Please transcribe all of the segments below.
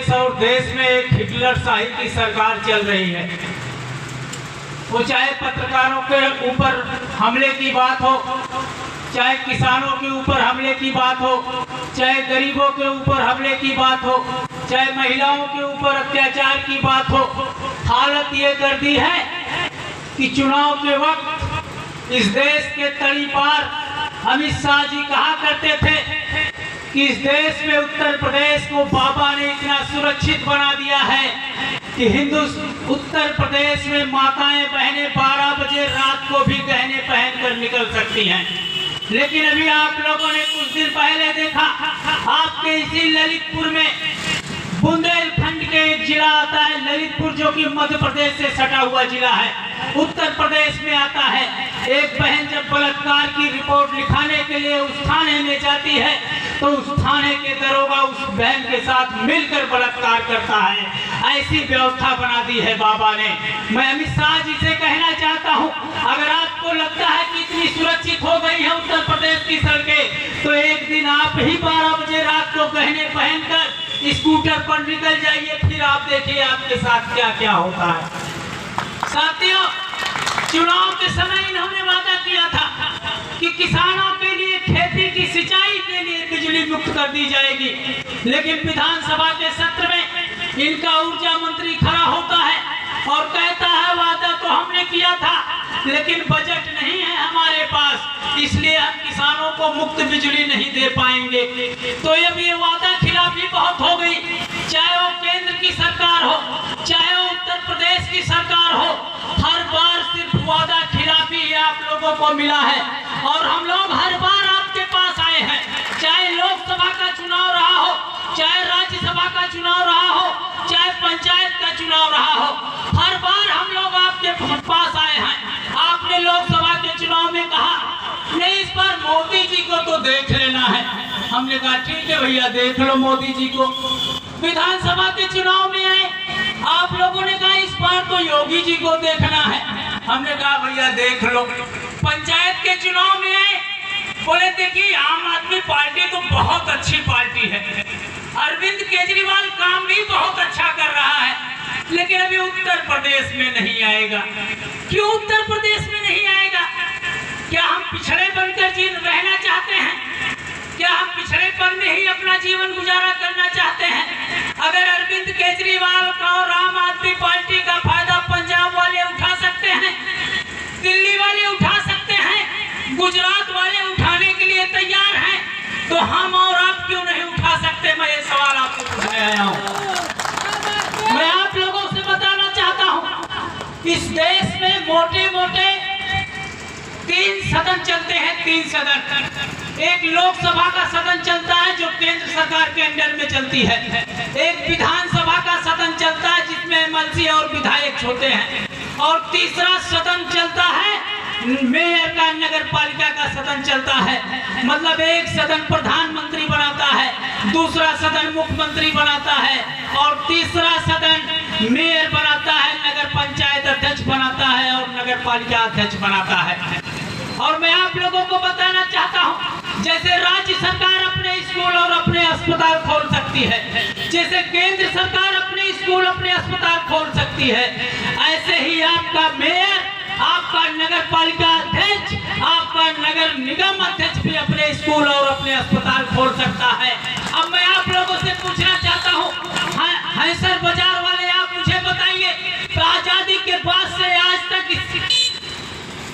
प्रदेश और देश में एक हिटलर शाही की सरकार चल रही है। वो चाहे पत्रकारों के ऊपर हमले की बात हो, चाहे किसानों के ऊपर हमले की बात हो, चाहे गरीबों के ऊपर हमले की बात हो, चाहे महिलाओं के ऊपर अत्याचार की बात हो, हालत ये कर दी है कि चुनाव के वक्त इस देश के तली पार अमित शाह जी कहा करते थे कि इस देश में उत्तर प्रदेश को बाबा ने इतना सुरक्षित बना दिया है कि उत्तर प्रदेश में माताएं बहनें 12 बजे रात को भी गहने पहनकर निकल सकती हैं। लेकिन अभी आप लोगों ने कुछ दिन पहले देखा, आपके इसी ललितपुर में बुंदेलखंड के एक जिला आता है ललितपुर, जो कि मध्य प्रदेश से सटा हुआ जिला है, उत्तर प्रदेश में आता है। एक बहन जब बलात्कार की रिपोर्ट लिखाने के लिए उस थाने में जाती है तो उस थाने के दरोगा उस बहन के साथ मिलकर बलात्कार करता है। ऐसी व्यवस्था बना दी है बाबा ने। मैं अमित शाह जी से कहना चाहता हूं, अगर आपको लगता है कि इतनी सुरक्षित हो गई है उत्तर प्रदेश की सड़कें, तो एक दिन आप ही 12 बजे रात को गहने पहनकर स्कूटर पर निकल जाइए, फिर आप देखिए आपके साथ क्या क्या होता है। साथियों, चुनाव के समय इन्होंने वादा किया था कि किसानों के लिए खेती की सिंचाई के लिए बिजली मुक्त कर दी जाएगी, लेकिन विधानसभा के सत्र में इनका ऊर्जा मंत्री खड़ा होता है और कहता है वादा तो हमने किया था लेकिन बजट नहीं है हमारे पास, इसलिए हम किसानों को मुफ्त बिजली नहीं दे पाएंगे। तो अब ये वादा खिलाफी बहुत हो गई, चाहे वो केंद्र की सरकार हो, चाहे वो उत्तर प्रदेश की सरकार हो, हर बार सिर्फ वादा खिलाफी आप लोगों को मिला है। और हम लोग हर बार आपके पास आए हैं, चाहे लोकसभा का चुनाव रहा हो, चाहे राज्यसभा का चुनाव रहा हो, चाहे पंचायत का चुनाव रहा हो, हर बार हम लोग आपके पास आए हैं। आपने लोकसभा के चुनाव में कहा नहीं, इस बार मोदी जी को तो देख लेना है। हमने कहा ठीक है भैया, देख लो मोदी जी को। विधानसभा के चुनाव में आए, आप लोगों ने कहा इस बार तो योगी जी को देखना है। हमने कहा भैया देख लो। पंचायत के चुनाव में आए, बोले देखिए आम आदमी पार्टी तो बहुत अच्छी पार्टी है, अरविंद केजरीवाल काम भी बहुत अच्छा कर रहा है, लेकिन अभी उत्तर प्रदेश में नहीं आएगा। क्यों उत्तर प्रदेश में नहीं आएगा? क्या हम पिछड़े बनकर रहना चाहते हैं? क्या हम पिछड़ेपन में ही अपना जीवन गुजारा करना चाहते हैं? अगर अरविंद केजरीवाल का और आम आदमी पार्टी का फायदा पंजाब वाले उठा सकते हैं, दिल्ली वाले उठा सकते हैं, गुजरात वाले उठाने के लिए तैयार हैं, तो हम और आप क्यों नहीं उठा सकते? मैं ये सवाल आपको पूछने आया हूँ। मैं आप लोगों से बताना चाहता हूँ, इस देश में मोटे मोटे 3 सदन चलते हैं, 3 सदन। एक लोकसभा का सदन चलता है जो केंद्र सरकार के अंडर में चलती है, एक विधानसभा का सदन चलता है जिसमें एमएलसी और विधायक होते हैं, और तीसरा सदन चलता है मेयर का, नगर पालिका का सदन चलता है। मतलब एक सदन प्रधानमंत्री बनाता है, दूसरा सदन मुख्यमंत्री बनाता है, और तीसरा सदन मेयर बनाता है, नगर पंचायत अध्यक्ष बनाता है और नगर पालिका अध्यक्ष बनाता है। और मैं आप लोगों को बताना चाहता हूं, जैसे राज्य सरकार अपने स्कूल और अपने अस्पताल खोल सकती है, जैसे केंद्र सरकार अपने स्कूल अपने अस्पताल खोल सकती है, ऐसे ही आपका मेयर, आपका नगर पालिका अध्यक्ष, आपका नगर निगम अध्यक्ष भी अपने स्कूल और अपने अस्पताल खोल सकता है। अब मैं आप लोगों से पूछना चाहता हूँ, हैसर बाजार वाले आप मुझे बताइए, आजादी के बाद से आज तक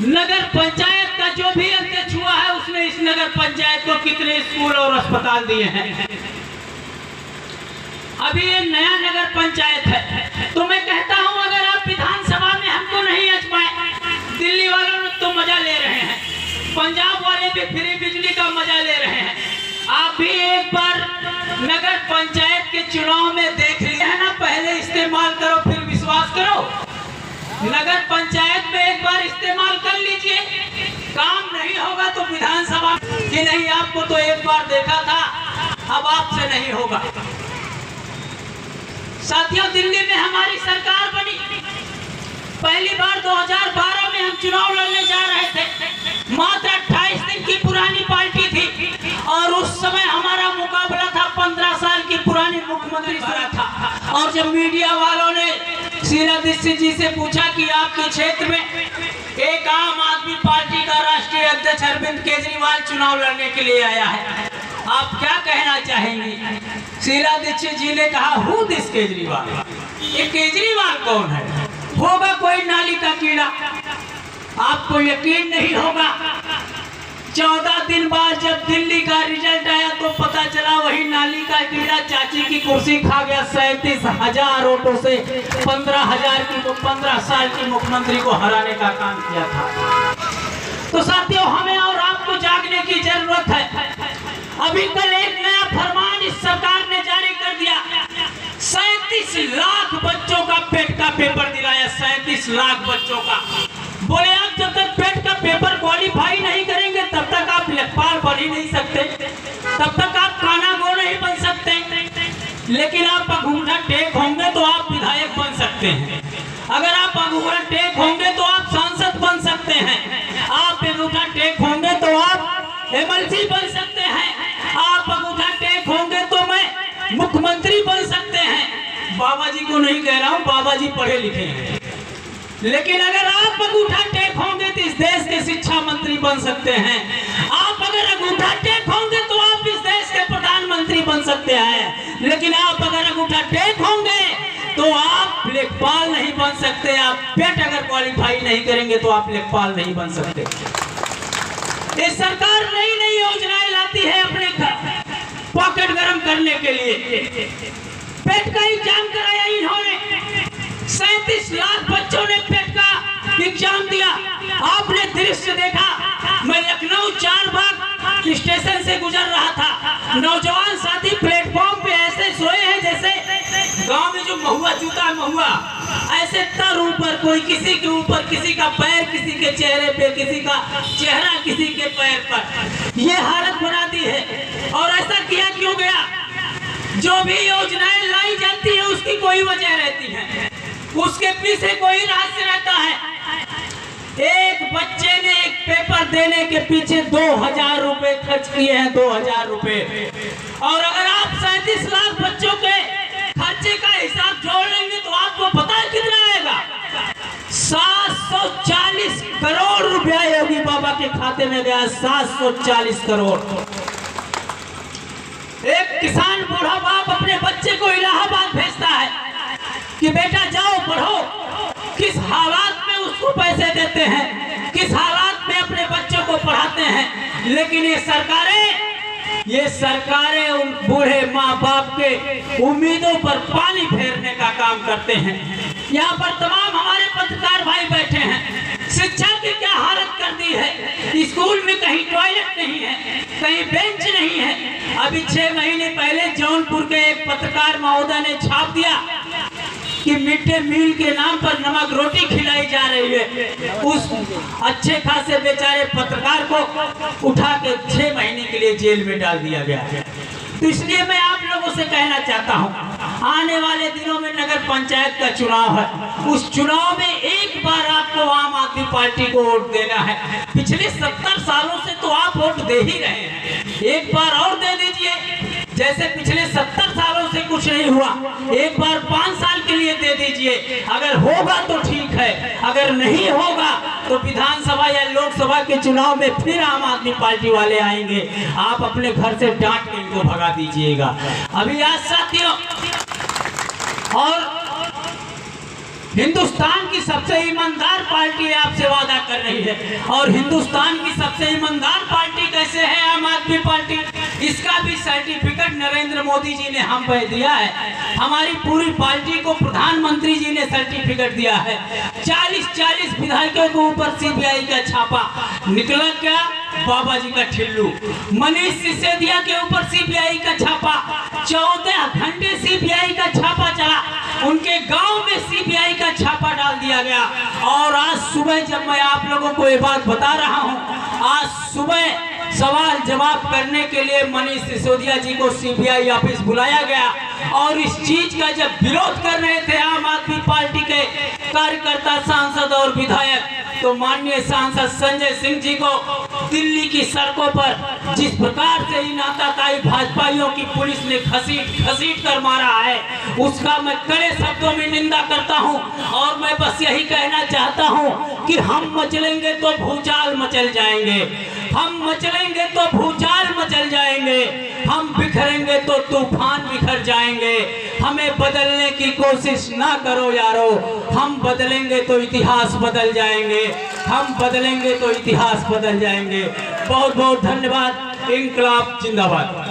नगर पंचायत का जो भी अध्यक्ष हुआ है उसने इस नगर पंचायत को कितने स्कूल और अस्पताल दिए हैं? अभी ये नया नगर पंचायत है, तो मैं कहता हूं अगर आप विधानसभा में हमको नहीं आजमाए, दिल्ली वालों ने तो मजा ले रहे हैं, पंजाब वाले भी फ्री बिजली का मजा ले रहे हैं, आप भी एक बार नगर पंचायत के चुनाव में देख लिया है ना, पहले इस्तेमाल करो फिर विश्वास करो। नगर पंचायत में एक बार इस्तेमाल कर लीजिए, काम नहीं होगा तो विधानसभा कि नहीं, आपको तो एक बार देखा था, अब आपसे नहीं होगा। साथियों, दिल्ली में हमारी सरकार बनी, पहली बार 2012 में हम चुनाव लड़ने जा रहे थे, मात्र 28 दिन की पुरानी पार्टी थी और उस समय हमारा मुकाबला था 15 साल की पुरानी मुख्यमंत्री बना था। और जब मीडिया वालों ने शीला दीक्षित जी से पूछा कि आपके क्षेत्र में एक आम आदमी पार्टी का राष्ट्रीय अध्यक्ष अरविंद केजरीवाल चुनाव लड़ने के लिए आया है, आप क्या कहना चाहेंगे? शीला दीक्षित जी ने कहा, हु दिस केजरीवाल? ये केजरीवाल कौन है? होगा कोई नाली का कीड़ा। आपको यकीन नहीं होगा, 14 दिन बाद जब दिल्ली का रिजल्ट आया तो पता चला वही नाली का कीड़ा चाची की कुर्सी खा गया। 37,000 वोटों से 15 साल की मुख्यमंत्री को हराने का काम किया था। तो साथियों, हमें और आपको जागने की जरूरत है। अभी कल एक नया फरमान इस सरकार ने जारी कर दिया। 37 लाख बच्चों का पेट का पेपर दिलाया। 37 लाख बच्चों का। बोले आप जब तक पेट का पेपर क्वालिफाई नहीं करेंगे तब तक आप लेखपाल बन ही नहीं सकते, तब तक आप काना गो नहीं बन सकते। लेकिन आप अंगूठा टेक होंगे तो आप विधायक बन सकते हैं। अगर आप अंगूठा टेक होंगे तो आप सांसद बन सकते हैं। आप अंगूठा टेक होंगे तो आप एमएलसी बन सकते हैं। आप अंगूठा टेक होंगे तो मैं मुख्यमंत्री बन सकते हैं। बाबा जी को नहीं कह रहा हूँ, बाबा जी पढ़े लिखे हैं। लेकिन अगर आप अंगूठा टेक होंगे तो इस देश के शिक्षा मंत्री बन सकते हैं। आप अगर अंगूठा टेक होंगे तो आप इस देश के प्रधानमंत्री बन सकते हैं। लेकिन आप अगर अंगूठा टेक होंगे तो आप लेखपाल नहीं बन सकते। आप पेट अगर क्वालिफाई नहीं करेंगे तो आप लेखपाल नहीं बन सकते। ये सरकार नई नई योजनाएं लाती है अपने पॉकेट गर्म करने के लिए। पेट का एग्जाम कराया इन्होंने। 37 लाख बच्चों ने पेट का एग्जाम दिया। आपने दृश्य देखा। मैं लखनऊ 4 बाग स्टेशन से गुजर रहा था। नौजवान साथी प्लेटफॉर्म पे ऐसे सोए हैं जैसे गांव में जो महुआ चूता है, महुआ ऐसे तर ऊपर, कोई किसी के ऊपर, किसी का पैर किसी के चेहरे पे, किसी का चेहरा किसी के पैर पर। ये हालत बना दी है। और ऐसा किया क्यों गया? जो भी योजनाएं लाई जाती है उसकी कोई वजह रहती है, उसके पीछे कोई रहस्य रहता है। एक बच्चे ने एक पेपर देने के पीछे 2000 रुपए खर्च किए हैं। 2000 रुपए। और अगर आप 37 लाख बच्चों के खर्चे का हिसाब जोड़ लेंगे तो आपको पता है कितना आएगा? 740 करोड़ रुपया योगी बाबा के खाते में गया। 740 करोड़। एक किसान बूढ़ा बाप अपने बच्चे को इलाहाबाद भेजता है कि बेटा जाओ पढ़ो। किस हालात में उसको पैसे देते हैं, किस हालात में अपने बच्चों को पढ़ाते हैं। लेकिन ये सरकारें उन बूढ़े माँ बाप के उम्मीदों पर पानी फेरने का काम करते हैं। यहाँ पर तमाम हमारे पत्रकार भाई बैठे हैं। शिक्षा की क्या हालत कर दी है। स्कूल में कहीं टॉयलेट नहीं है, कहीं बेंच नहीं है। अभी 6 महीने पहले जौनपुर के एक पत्रकार महोदय ने छाप दिया कि मिड डे मील के नाम पर नमक रोटी खिलाई जा रही है। उस अच्छे खासे बेचारे पत्रकार को उठा के 6 महीने के लिए जेल में डाल दिया गया। तो इसलिए मैं आप लोगों से कहना चाहता हूं, आने वाले दिनों में नगर पंचायत का चुनाव है। उस चुनाव में एक बार आपको आम आदमी पार्टी को वोट देना है। पिछले 70 सालों से तो आप वोट दे ही रहे हैं, एक बार और दे दीजिए। जैसे पिछले 70 सालों से कुछ नहीं हुआ, एक बार 5 साल के लिए दे दीजिए। अगर होगा तो ठीक है, अगर नहीं होगा तो विधानसभा या लोकसभा के चुनाव में फिर आम आदमी पार्टी वाले आएंगे। आप अपने घर से डांट के इनको भगा दीजिएगा। अभी आज साथियों, और हिंदुस्तान की सबसे ईमानदार पार्टी आपसे वादा कर रही है। और हिंदुस्तान की सबसे ईमानदार पार्टी कैसे है आम आदमी पार्टी, इसका भी सर्टिफिकेट नरेंद्र मोदी जी ने हम पे दिया है। हमारी पूरी पार्टी को प्रधानमंत्री जी ने सर्टिफिकेट दिया है। 40 विधायकों के ऊपर सीबीआई का छापा निकला। क्या? बाबा जी का ठिल्लू। मनीष सिसोदिया के ऊपर सीबीआई का छापा, 14 घंटे सीबीआई का छापा चला। उनके गांव में सीबीआई का छापा डाल दिया गया। और आज सुबह जब मैं आप लोगों को ये बात बता रहा हूं, आज सुबह सवाल जवाब करने के लिए मनीष सिसोदिया जी को सीबीआई ऑफिस बुलाया गया। और इस चीज का जब विरोध कर रहे थे आम आदमी पार्टी के कार्यकर्ता, सांसद और विधायक, तो माननीय सांसद संजय सिंह जी को दिल्ली की सड़कों पर जिस प्रकार से इन आताताई भाजपाइयों की पुलिस ने घसीट कर मारा है, उसका मैं कड़े शब्दों में निंदा करता हूं। और मैं बस यही कहना चाहता हूं कि हम मचलेंगे तो भूचाल मचल जाएंगे, हम मचलेंगे तो भूचाल मचल जाएंगे, हम बिखरेंगे तो तूफान बिखर जाएंगे। हमें बदलने की कोशिश ना करो यारो, हम बदलेंगे तो इतिहास बदल जाएंगे, हम बदलेंगे तो इतिहास बदल जाएंगे। बहुत बहुत धन्यवाद। इंकलाब जिंदाबाद।